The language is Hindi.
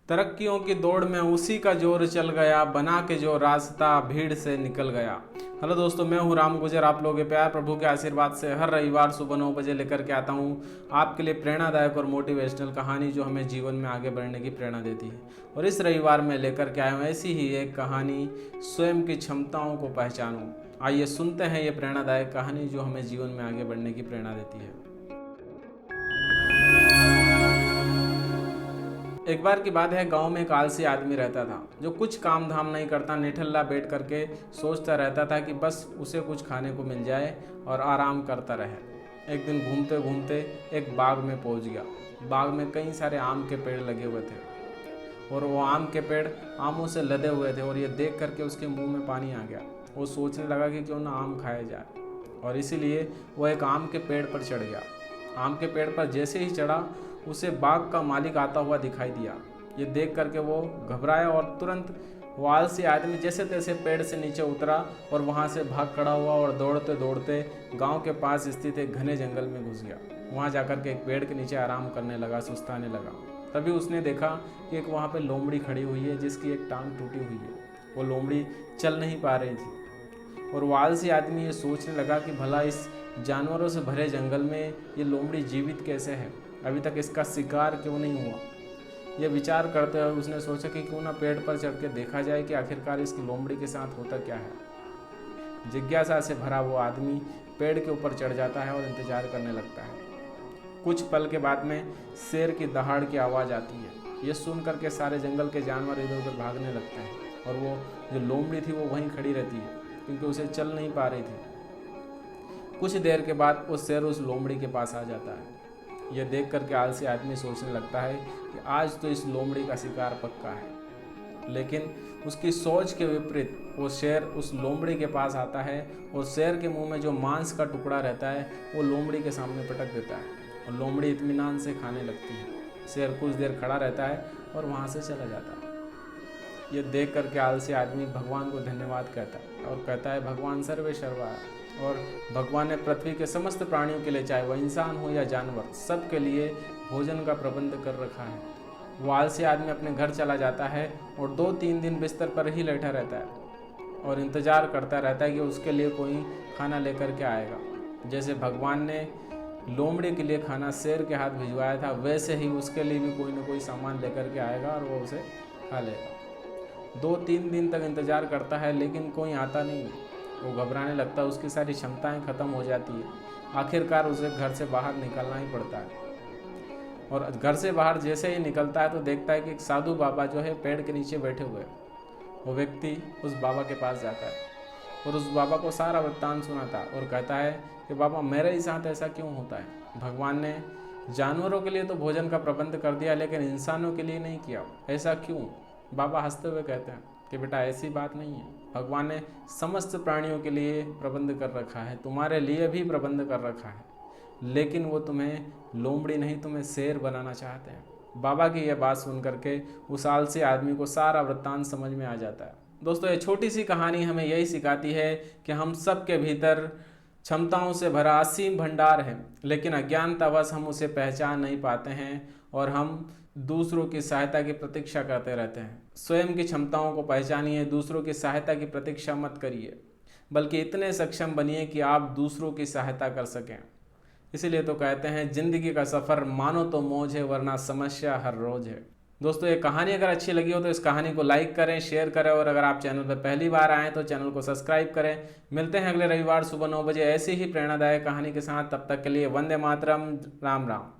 तरक्कियों की दौड़ में उसी का जोर चल गया, बना के जो रास्ता भीड़ से निकल गया। हेलो दोस्तों, मैं हूं राम गुजर। आप लोगों के प्यार प्रभु के आशीर्वाद से हर रविवार सुबह 9 बजे लेकर के आता हूं आपके लिए प्रेरणादायक और मोटिवेशनल कहानी जो हमें जीवन में आगे बढ़ने की प्रेरणा देती है। और इस रविवार में लेकर के आया हूँ ऐसी ही एक कहानी, स्वयं की क्षमताओं को पहचानो। आइए सुनते हैं ये प्रेरणादायक कहानी जो हमें जीवन में आगे बढ़ने की प्रेरणा देती है। एक बार की बात है, गांव में एक आलसी आदमी रहता था जो कुछ काम धाम नहीं करता, निठल्ला बैठ करके सोचता रहता था कि बस उसे कुछ खाने को मिल जाए और आराम करता रहे। एक दिन घूमते घूमते एक बाग में पहुंच गया। बाग में कई सारे आम के पेड़ लगे हुए थे और वो आम के पेड़ आमों से लदे हुए थे और ये देख करके उसके मुंह में पानी आ गया। वो सोचने लगा कि क्यों ना आम खाया जाए, और इसीलिए वो एक आम के पेड़ पर चढ़ गया। आम के पेड़ पर जैसे ही चढ़ा, उसे बाग का मालिक आता हुआ दिखाई दिया। ये देख करके वो घबराया और तुरंत वो आलसी आदमी जैसे तैसे पेड़ से नीचे उतरा और वहाँ से भाग खड़ा हुआ और दौड़ते दौड़ते गांव के पास स्थित एक घने जंगल में घुस गया। वहाँ जाकर के एक पेड़ के नीचे आराम करने लगा, सुस्ताने लगा। तभी उसने देखा कि एक वहाँ पे लोमड़ी खड़ी हुई है जिसकी एक टांग टूटी हुई है। वो लोमड़ी चल नहीं पा रही थी और वो आलसी आदमी ये सोचने लगा कि भला इस जानवरों से भरे जंगल में ये लोमड़ी जीवित कैसे है, अभी तक इसका शिकार क्यों नहीं हुआ। यह विचार करते हुए उसने सोचा कि क्यों ना पेड़ पर चढ़ के देखा जाए कि आखिरकार इस लोमड़ी के साथ होता क्या है। जिज्ञासा से भरा वो आदमी पेड़ के ऊपर चढ़ जाता है और इंतजार करने लगता है। कुछ पल के बाद में शेर की दहाड़ की आवाज़ आती है। ये सुन करके सारे जंगल के जानवर इधर उधर भागने लगते हैं और वो जो लोमड़ी थी वो वहीं खड़ी रहती है क्योंकि उसे चल नहीं पा रही थी। कुछ देर के बाद वो शेर उस लोमड़ी के पास आ जाता है। यह देख करके आलसी आदमी सोचने लगता है कि आज तो इस लोमड़ी का शिकार पक्का है। लेकिन उसकी सोच के विपरीत वो शेर उस लोमड़ी के पास आता है और शेर के मुंह में जो मांस का टुकड़ा रहता है वो लोमड़ी के सामने पटक देता है और लोमड़ी इत्मीनान से खाने लगती है। शेर कुछ देर खड़ा रहता है और वहाँ से चला जाता है। ये देख करके आलसी आदमी भगवान को धन्यवाद कहता है और कहता है, भगवान सर्वे सर्वा है और भगवान ने पृथ्वी के समस्त प्राणियों के लिए, चाहे वह इंसान हो या जानवर, सब के लिए भोजन का प्रबंध कर रखा है। वो आलसी आदमी अपने घर चला जाता है और 2-3 दिन बिस्तर पर ही लेटा रहता है और इंतजार करता रहता है कि उसके लिए कोई खाना लेकर के आएगा। जैसे भगवान ने लोमड़ी के लिए खाना शेर के हाथ भिजवाया था, वैसे ही उसके लिए भी कोई ना कोई सामान लेकर के आएगा और वो उसे खा लेगा। 2-3 दिन तक इंतजार करता है लेकिन कोई आता नहीं है। वो घबराने लगता है, उसकी सारी क्षमताएं खत्म हो जाती है। आखिरकार उसे घर से बाहर निकलना ही पड़ता है और घर से बाहर जैसे ही निकलता है तो देखता है कि एक साधु बाबा जो है पेड़ के नीचे बैठे हुए हैं। वो व्यक्ति उस बाबा के पास जाता है और उस बाबा को सारा वृत्तांत सुनाता है और कहता है कि बाबा, मेरे ही साथ ऐसा क्यों होता है? भगवान ने जानवरों के लिए तो भोजन का प्रबंध कर दिया लेकिन इंसानों के लिए नहीं किया, ऐसा क्यों? बाबा हंसते हुए कहते हैं कि बेटा, ऐसी बात नहीं है। भगवान ने समस्त प्राणियों के लिए प्रबंध कर रखा है, तुम्हारे लिए भी प्रबंध कर रखा है, लेकिन वो तुम्हें लोमड़ी नहीं, तुम्हें शेर बनाना चाहते हैं। बाबा की यह बात सुन करके उस आलसी आदमी को सारा वृत्तांत समझ में आ जाता है। दोस्तों, ये छोटी सी कहानी हमें यही सिखाती है कि हम सब के भीतर क्षमताओं से भरा असीम भंडार है, लेकिन अज्ञानतावश हम उसे पहचान नहीं पाते हैं और हम दूसरों की सहायता की प्रतीक्षा करते रहते हैं। स्वयं की क्षमताओं को पहचानिए, दूसरों की सहायता की प्रतीक्षा मत करिए, बल्कि इतने सक्षम बनिए कि आप दूसरों की सहायता कर सकें। इसीलिए तो कहते हैं, जिंदगी का सफ़र मानो तो मौज है वरना समस्या हर रोज है। दोस्तों, ये कहानी अगर अच्छी लगी हो तो इस कहानी को लाइक करें, शेयर करें और अगर आप चैनल पर पहली बार आएँ तो चैनल को सब्सक्राइब करें। मिलते हैं अगले रविवार सुबह 9 बजे ऐसी ही प्रेरणादायक कहानी के साथ। तब तक के लिए वंदे मातरम, राम राम।